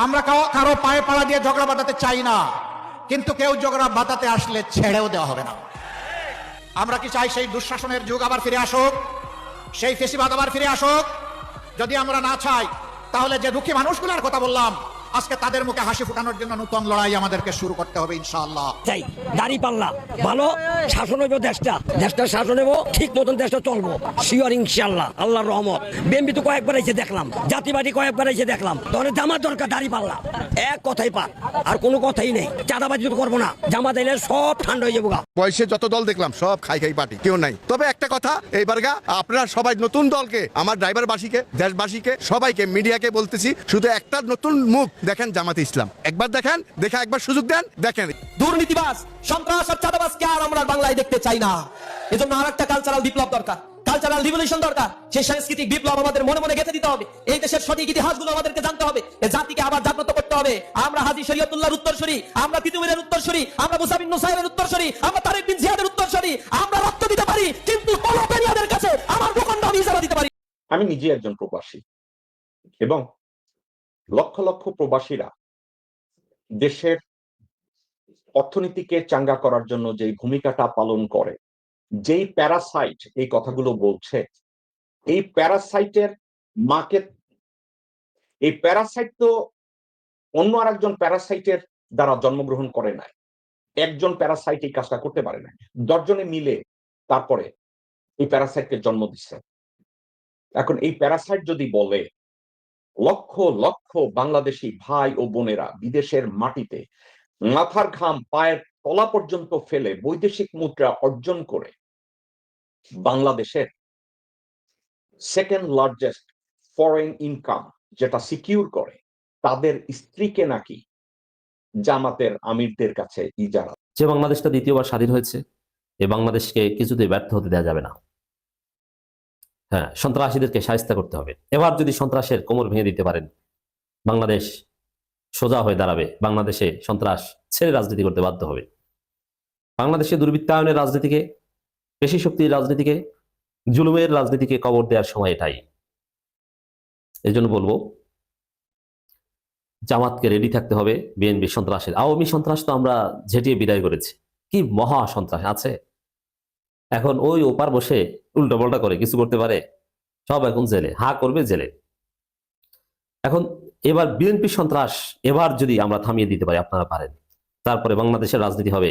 আমরা কারো পায়ে পাড়া দিয়ে ঝগড়া বাঁধাতে চাই না, কিন্তু কেউ ঝগড়া বাঁধাতে আসলে ছেড়েও দেওয়া হবে না। আমরা কি চাই সেই দুঃশাসনের যুগ আবার ফিরে আসুক, সেই ফেসিবাদ আবার ফিরে আসুক? যদি আমরা না চাই, তাহলে যে দুঃখী মানুষগুলোর কথা বললাম, আজকে তাদের মুখে হাসি ফুটানোর জন্য নতুন লড়াই আমাদেরকে শুরু করতে হবে ইনশাআল্লাহ। চাই দাড়ি পাল্লা ভালো শাসন হইব, দেশটা শাসন হইব, ঠিক মতন দেশটা চলবো শিওর ইনশাআল্লাহ, আল্লাহর রহমত। বিএনপি তো কয়েকবার এসে দেখলাম, জাতিবাদী কয়েকবার এসে দেখলাম, তাহলে জামাত দরকার দাড়ি পাল্লা, এক কথাই পাক, আর কোনো কথাই নেই। চাঁদাবাজি তো করবো না, জামাত এলে সব ঠান্ডা হয়ে যাবো। বয়সে যত দল দেখলাম সব খাই পার্টি, কেউ নাই। তবে একটা কথা, এইবার আপনারা সবাই নতুন দলকে, আমার ড্রাইভারবাসীকে, দেশবাসীকে, সবাইকে, মিডিয়াকে বলতেছি, শুধু একটা নতুন মুখ দেখেন, জামাতে ইসলাম। একবার দেখেন, দেখে একবার সুযোগ দেন, দেখেন। দুর্নীতিবাজ, সন্ত্রাস আর চাঁদাবাজকে আর আমরা বাংলায় দেখতে চাই না। এজন্য আরেকটা কালচারাল বিপ্লব দরকার, কালচারাল রিভলিউশন দরকার। সেই সাংস্কৃতিক বিপ্লব আমাদের মনে মনে গেঁথে দিতে হবে। এই দেশের সঠিক ইতিহাসগুলো আমাদেরকে জানতে হবে, এই জাতিকে আবার জাগ্রত করতে হবে। আমরা হাজী শরীয়তুল্লাহর উত্তরসূরি, আমরা তিতুমিরের উত্তরসূরি, আমরা মুসা বিন নুসাইরের উত্তরসূরি, আমরা তারেক বিন জিয়াদের উত্তরসূরি। আমরা রক্ত দিতে পারি, কিন্তু কলবেনিয়াদের কাছে আমার ভূখণ্ড আমি ইজারা দিতে পারি। আমি নিজে একজন প্রবাসী, এবং লক্ষ লক্ষ প্রবাসীরা দেশের অর্থনীতিকে চাঙ্গা করার জন্য যে ভূমিকাটা পালন করে, যেই প্যারাসাইট এই কথাগুলো বলছে, এই প্যারাসাইটের মাকে, এই প্যারাসাইট তো অন্য আর একজন প্যারাসাইটের দ্বারা জন্মগ্রহণ করে নাই। একজন প্যারাসাইট এই কাজটা করতে পারে না, 10 জনে মিলে তারপরে এই প্যারাসাইটকে জন্ম দিচ্ছে। এখন এই প্যারাসাইট যদি বলে লক্ষ লক্ষ বাংলাদেশি ভাই ও বোনেরা বিদেশের মাটিতে মাথার ঘাম পায়ের তলা পর্যন্ত ফেলে বৈদেশিক মুদ্রা অর্জন করে বাংলাদেশের সেকেন্ড লার্জেস্ট ফরেন ইনকাম যেটা সিকিউর করে, তাদের স্ত্রীকে নাকি জামাতের আমিরদের কাছে ইজারা। যে বাংলাদেশটা দ্বিতীয়বার স্বাধীন হয়েছে, এই বাংলাদেশকে কিছুতেই ব্যর্থ হতে দেওয়া যাবে না। হ্যাঁ, সন্ত্রাসীদেরকে শায়েস্তা করতে হবে। এবার যদি সন্ত্রাসের কোমর ভেঙে দিতে পারেন, বাংলাদেশ সোজা হয়ে দাঁড়াবে। বাংলাদেশে সন্ত্রাস ছেড়ে রাজনীতি করতে বাধ্য হবে। বাংলাদেশে দুর্বৃত্তায়নের রাজনীতিকে, পেশি শক্তির রাজনীতিকে, জুলুমের রাজনীতিকে কবর দেওয়ার সময় এটাই। এই জন্য বলবো, জামাতকে রেডি থাকতে হবে বিএনপি সন্ত্রাসের। আওয়ামী সন্ত্রাস তো আমরা ঝেঁটিয়ে বিদায় করেছি, কি মহা সন্ত্রাস আছে এখন। ওই ওপার বসে উল্টা পাল্টা করে কিছু করতে পারে, সব এখন জেলে, হা করবে জেলে। এখন এবার বিএনপি সন্ত্রাস এবার যদি আমরা থামিয়ে দিতে পারি, আপনারা পারেন, তারপরে বাংলাদেশের রাজনীতি হবে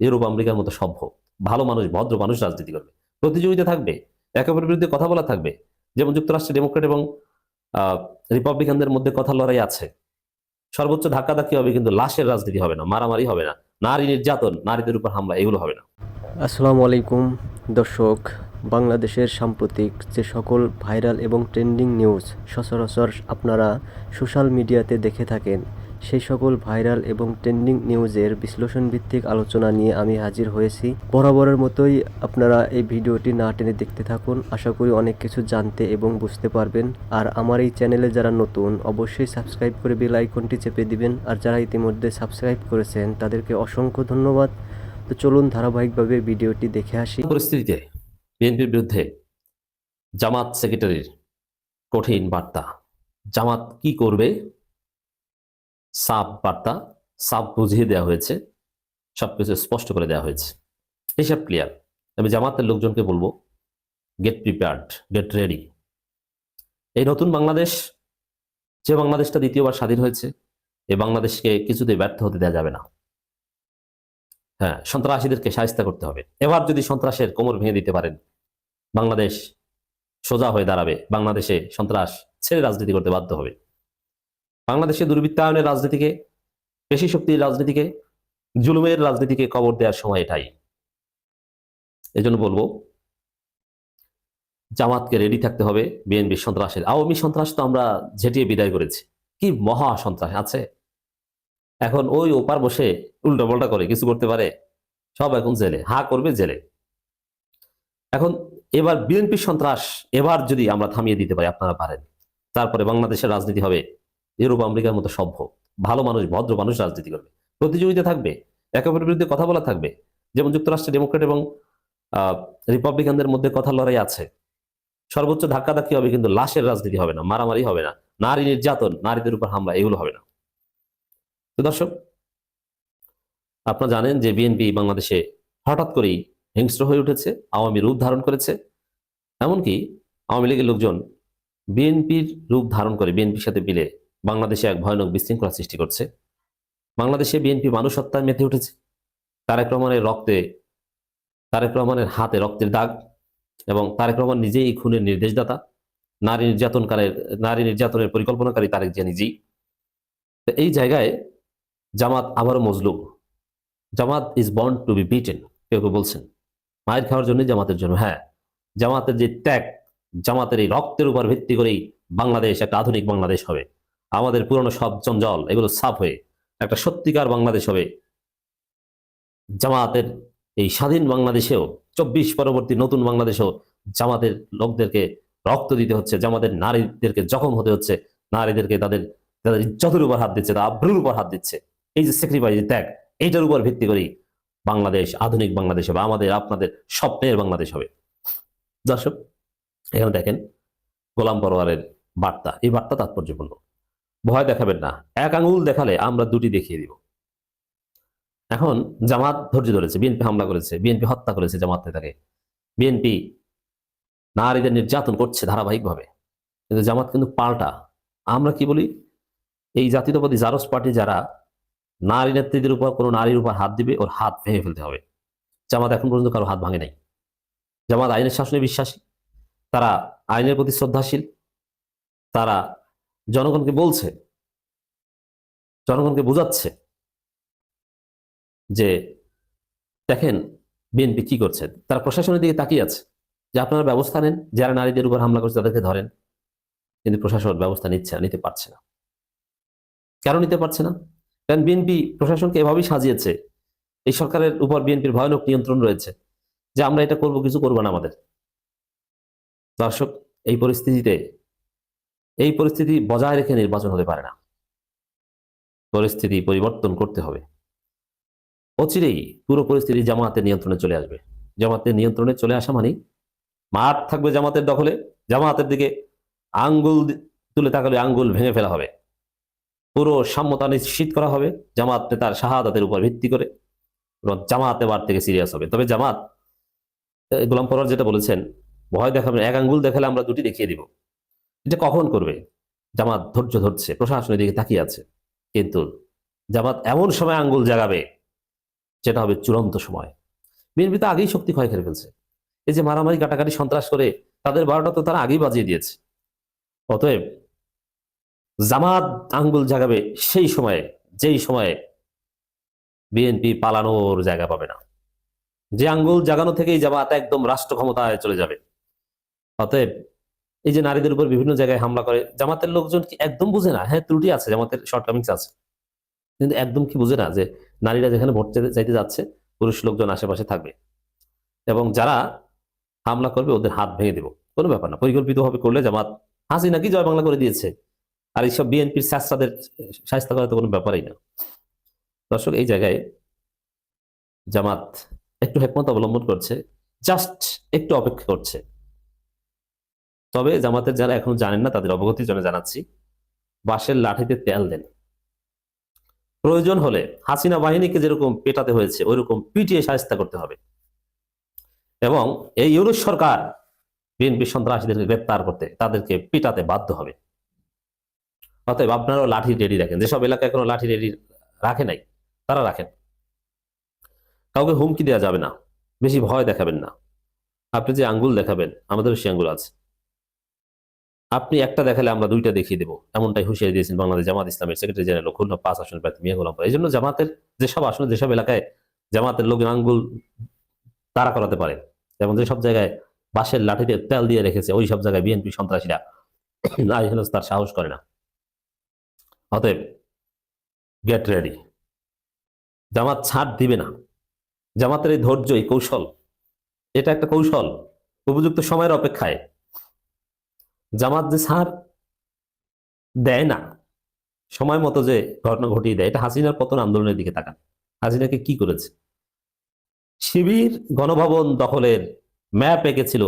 ইউরোপ আমেরিকার মতো সভ্য। ভালো মানুষ, ভদ্র মানুষ রাজনীতি করবে, প্রতিযোগিতা থাকবে, একে অপরের বিরুদ্ধে কথা বলা থাকবে। যেমন যুক্তরাষ্ট্রে ডেমোক্রেট এবং রিপাবলিকানদের মধ্যে কথা লড়াই আছে, সর্বোচ্চ ধাক্কাধাক্কি হবে, কিন্তু লাশের রাজনীতি হবে না, মারামারি হবে না, নারী নির্যাতন, নারীদের উপর হামলা, এগুলো হবে না। আসসালামু আলাইকুম দর্শক, বাংলাদেশের সাম্প্রতিক যে সকল ভাইরাল এবং ট্রেন্ডিং নিউজ সচরাচর আপনারা সোশ্যাল মিডিয়াতে দেখে থাকেন, সেই সকল ভাইরাল এবং ট্রেন্ডিং নিউজের বিশ্লেষণ ভিত্তিক আলোচনা নিয়ে আমি হাজির হয়েছি। বরাবরের মতোই আপনারা এই ভিডিওটি না টেনে দেখতে থাকুন, আশা করি অনেক কিছু জানতে এবং বুঝতে পারবেন। আর আমার এই চ্যানেলে যারা নতুন, অবশ্যই সাবস্ক্রাইব করে বেল আইকনটি চেপে দিবেন, আর যারা ইতিমধ্যে সাবস্ক্রাইব করেছেন তাদেরকে অসংখ্য ধন্যবাদ। তো চলুন ধারাবাহিকভাবে ভিডিওটি দেখে আসি। পরিস্থিতিতে বিএনপির বিরুদ্ধে জামাত সেক্রেটারির কঠিন বার্তা, জামাত কি করবে, সাফ বার্তা, সাফ বুঝিয়ে দেওয়া হয়েছে, সবকিছু স্পষ্ট করে দেওয়া হয়েছে, হিসাব ক্লিয়ার। আমি জামাতের লোকজনকে বলবো, গেট প্রিপেয়ার্ড, গেট রেডি। এই নতুন বাংলাদেশ, যে বাংলাদেশটা দ্বিতীয়বার স্বাধীন হয়েছে, এই বাংলাদেশকে কিছুতেই ব্যর্থ হতে দেওয়া যাবে না। হ্যাঁ, সন্ত্রাসীদেরকে শায়েস্তা করতে হবে। এবার যদি সন্ত্রাসের কোমর ভেঙে দিতে পারেন, বাংলাদেশ সোজা হয়ে দাঁড়াবে। বাংলাদেশে সন্ত্রাস ছেড়ে রাজনীতি করতে বাধ্য হবে। বাংলাদেশে দুর্বৃত্তায়নের রাজনীতিকে, পেশি শক্তির রাজনীতিকে, জুলুমের রাজনীতিকে কবর দেওয়ার সময় এটাই। এই জন্য বলবো, জামাতকে রেডি থাকতে হবে বিএনপি সন্ত্রাসের। আওয়ামী সন্ত্রাস তো আমরা ঝেঁটিয়ে বিদায় করেছি, কি মহা সন্ত্রাস আছে এখন। ওই ওপার বসে উল্টা পাল্টা করে কিছু করতে পারে, সব এখন জেলে, হা করবে জেলে। এখন এবার বিএনপি সন্ত্রাস এবার যদি আমরা থামিয়ে দিতে পারি, আপনারা পারেন, তারপরে বাংলাদেশের রাজনীতি হবে ইউরোপ আমেরিকার মতো সভ্য। ভালো মানুষ, ভদ্র মানুষ রাজনীতি করবে, প্রতিযোগিতা থাকবে, একে অপরের বিরুদ্ধে কথা বলা থাকবে। যেমন যুক্তরাষ্ট্রে ডেমোক্রেট এবং রিপাবলিকানদের মধ্যে কথা লড়াই আছে, সর্বোচ্চ ধাক্কাধাক্কি হবে, কিন্তু লাশের রাজনীতি হবে না, মারামারি হবে না, নারী নির্যাতন, নারীদের উপর হামলা, এগুলো হবে না। তো দর্শক, আপনারা জানেন যে বিএনপি বাংলাদেশে হঠাৎ করেই হিংস্র হয়ে উঠেছে, আওয়ামী রূপ ধারণ করেছে। এমনকি আওয়ামী লীগের লোকজন বিএনপির রূপ ধারণ করে বিএনপির সাথে মিলে বাংলাদেশে এক ভয়ানক বিশৃঙ্খলা সৃষ্টি করছে। বাংলাদেশে বিএনপি মানুষ হত্যায় মেতে উঠেছে। তারেক রহমানের হাতে রক্তের দাগ, এবং তারেক রহমান নিজেই এই খুনের নির্দেশদাতা, নারী নির্যাতনের পরিকল্পনাকারী তারেক জিয়া নিজেই। তো এই জায়গায় জামাত আবারও মজলুম। Jamaat is born to be beaten, কেউ কেউ বলছেন মায়ের খাওয়ার জন্য জামাতের জন্য। হ্যাঁ, জামাতের যে ত্যাগ, জামাতের এই রক্তের উপর ভিত্তি করেই বাংলাদেশ একটা আধুনিক বাংলাদেশ হবে। আমাদের পুরনো সব জঞ্জাল এগুলো সাফ হয়ে একটা সত্যিকার বাংলাদেশ হবে। জামাতের এই স্বাধীন বাংলাদেশেও 24 পরবর্তী নতুন বাংলাদেশেও জামাতের লোকদেরকে রক্ত দিতে হচ্ছে, জামাতের নারীদেরকে জখম হতে হচ্ছে, নারীদেরকে তাদের ইজ্জতের উপর হাত দিচ্ছে, তাদের আব্রুর উপর হাত দিচ্ছে। এই যে স্যাক্রিফাইস, ত্যাগ, এইটার উপর ভিত্তি করেই বাংলাদেশ আধুনিক বাংলাদেশ হবে, আমাদের আপনাদের স্বপ্নের বাংলাদেশ হবে। দর্শক, এখানে দেখেন গোলাম পরোয়ারের বার্তা। এই বার্তা তাৎপর্যপূর্ণ। ভয় দেখাবেন না, এক আঙুল দেখালে আমরা দুটি দেখিয়ে দিব। এখন জামাত ধৈর্য ধরেছে, বিএনপি হামলা করেছে, বিএনপি হত্যা করেছে জামাত নেতাকে, বিএনপি নারীদের নির্যাতন করছে ধারাবাহিকভাবে, কিন্তু জামাত কিন্তু পাল্টা। আমরা কি বলি, এই জাতীয়তাবাদী জারস পার্টি যারা নারী নেত্রীদের উপর, কোনো নারীর উপর হাত দিবে ওর হাত ভেঙে ফেলতে হবে। জামাত এখন পর্যন্ত কারো হাত ভাঙে নাই। জামাত আইনের শাসনে বিশ্বাসী, তারা আইনের প্রতি শ্রদ্ধাশীল, তারা জনগণকে বলছে, জনগণকে বোঝাচ্ছে যে দেখেন বিএনপি কি করছে। তারা প্রশাসনের দিকে তাকিয়ে আছে যে আপনারা ব্যবস্থা নেন, যারা নারীদের উপর হামলা করছে তাদেরকে ধরেন। কিন্তু প্রশাসন ব্যবস্থা নিচ্ছে না, নিতে পারছে না। কেন নিতে পারছে না? কারণ বিএনপি প্রশাসনকে এভাবেই সাজিয়েছে, এই সরকারের উপর বিএনপির ভয়ানক নিয়ন্ত্রণ রয়েছে যে আমরা এটা করব, কিছু করবো না আমাদের। দর্শক, এই পরিস্থিতি বজায় রেখে নির্বাচন হতে পারে না। পরিস্থিতি পরিবর্তন করতে হবে। অচিরেই পুরো পরিস্থিতি জামাতের নিয়ন্ত্রণে চলে আসবে। জামাতের নিয়ন্ত্রণে চলে আসা মানে মাঠ থাকবে জামাতের দখলে, জামাতের দিকে আঙ্গুল তুলে তাকালে আঙ্গুল ভেঙে ফেলা হবে। পুরো সাম্যতা নিশ্চিত করা হবে জামাত নেতার শাহাদাতের উপর ভিত্তি করে, এবং জামাত এবার থেকে সিরিয়াস হবে। তবে জামাত, গোলাম পরোয়ার যেটা বলেছেন, ভয় দেখাবেন, এক আঙ্গুল দেখালে আমরা দুটি দেখিয়ে দিব, এটা কখন করবে? জামাত ধৈর্য ধরছে, প্রশাসনের দিকে তাকিয়ে আছে, কিন্তু জামাত এমন সময় আঙ্গুল জাগাবে যেটা হবে চূড়ান্ত সময়। বিএনপি তো আগেই শক্তি ক্ষয় করে ফেলছে। এই যে মারামারি কাটাকাটি সন্ত্রাস করে তাদের 12টা তো তারা আগেই বাজিয়ে দিয়েছে। অতএব জামাত আঙ্গুল জাগাবে সেই সময়ে, যেই সময়ে বিএনপি পালানোর জায়গা পাবে না। যে আঙ্গুল জাগানো থেকেই জামাত একদম রাষ্ট্র ক্ষমতায় চলে যাবে। অতএব এই যে নারীদের উপর বিভিন্ন জায়গায় হামলা করে, জামাতের লোকজন কি একদম বুঝে না? হ্যাঁ, ত্রুটি আছে, জামাতের শর্টকামিংস আছে, কিন্তু একদম কি বুঝে না যে নারীরা যেখানে ভোট চাইতে যাচ্ছে পুরুষ লোকজন আশেপাশে থাকবে, এবং যারা হামলা করবে ওদের হাত ভেঙে দেব। কোনো ব্যাপার না, পরিকল্পিতভাবে করলে জামাত হাসিনা কি জয় বাংলা করে দিয়েছে, আর এইসব বিএনপির শাস্ত্রাদের শাস্তা করা তো কোনো ব্যাপারই না। দর্শক, এই জায়গায় জামাত একটু হিকমত অবলম্বন করছে, জাস্ট একটু অপেক্ষা করছে। তবে জামাতের যারা এখনো জানেন না তাদের অবগতির জন্য জানাচ্ছি, বাঁশের লাঠিতে তেল দেন। প্রয়োজন হলে হাসিনা বাহিনীকে যেরকম পেটাতে হয়েছে ওইরকম পিটিয়ে শায়েস্তা করতে হবে, এবং এই ইউনূস সরকার বিএনপি সন্ত্রাসীদেরকে গ্রেপ্তার করতে, তাদেরকে পিটাতে বাধ্য হবে। অতএব আপনারাও লাঠি রেডি রাখেন। যেসব এলাকায় এখনো লাঠি রেডি রাখে নাই তারা রাখেন। কাউকে হুমকি দেওয়া যাবে না, বেশি ভয় দেখাবেন না। আপনি যে আঙ্গুল দেখাবেন, আমাদের বেশি আঙ্গুল আছে, আপনি একটা দেখালে আমরা দুইটা দেখিয়ে দেবো, এমনটাই হুঁশিয়ারি দিয়েছেন বাংলাদেশ জামাত ইসলামের সেক্রেটারি জেনারেল খুলনা 5 আসনের প্রার্থী মিয়া গোলাম পরোয়ার। এই জন্য জামাতের যেসব আসনে, যেসব এলাকায় জামাতের লোকজন আঙ্গুল তাড়া করাতে পারে, এবং যেসব জায়গায় বাঁশের লাঠিতে তেল দিয়ে রেখেছে, ওই সব জায়গায় বিএনপি সন্ত্রাসীরা তার সাহস করে না। অতএব গেট রেডি, জামাত ছাড় দিবে না। জামাতের এই ধৈর্য, এই কৌশল, এটা একটা কৌশল। উপযুক্ত সময়ের অপেক্ষায় জামাত যে ছাড় দেয় না, সময় মতো যে ঘটনা ঘটিয়ে দেয়, এটা হাসিনার পতন আন্দোলনের দিকে তাকান। হাসিনাকে কি করেছে? শিবির গণভবন দখলের ম্যাপ এঁকেছিল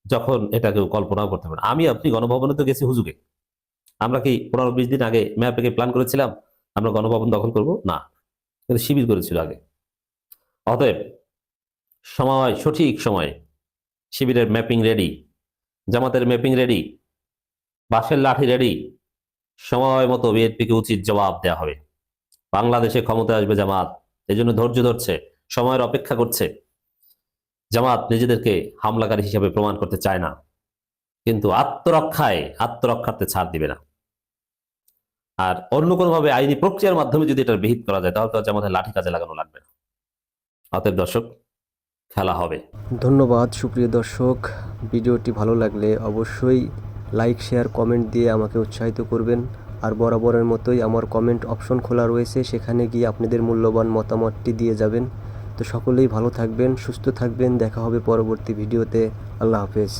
যখন এটা কেউ কল্পনাও করতে পারে। আমি আপনি গণভবনে তো গেছি হুজুগে, আমরা কি 15-20 দিন আগে ম্যাপ এঁকে প্ল্যান করেছিলাম আমরা গণভবন দখল করব না, কিন্তু শিবির করেছিল আগে। অতএব সময়, সঠিক সময়ে শিবিরের ম্যাপিং রেডি, জামাতের ম্যাপিং রেডি, বাঁশের লাঠি রেডি, সময় মতো বিএনপিকে উচিত জবাব দেওয়া হবে। বাংলাদেশে ক্ষমতায় আসবে জামাত, এই জন্য ধৈর্য ধরছে, সময়ের অপেক্ষা করছে। জামাত নিজেদেরকে হামলাকারী হিসেবে প্রমাণ করতে চায় না, কিন্তু আত্মরক্ষার্থে ছাড় দিবে না। আর অন্য কোনোভাবে আইনি প্রক্রিয়ার মাধ্যমে যদি এটা বিহিত করা যায়, তাহলে তো জামাতের লাঠি কাজে লাগানো লাগবে না। অতএব দর্শক, খেলা হবে। ধন্যবাদ সুপ্রিয় দর্শক, ভিডিওটি ভালো লাগলে অবশ্যই লাইক, শেয়ার, কমেন্ট দিয়ে আমাকে উৎসাহিত করবেন। আর বরাবরের মতোই আমার কমেন্ট অপশন খোলা রয়েছে, সেখানে গিয়ে আপনাদের মূল্যবান মতামতটি দিয়ে যাবেন। তো সকলেই ভালো থাকবেন, সুস্থ থাকবেন, দেখা হবে পরবর্তী ভিডিওতে। আল্লাহ হাফেজ।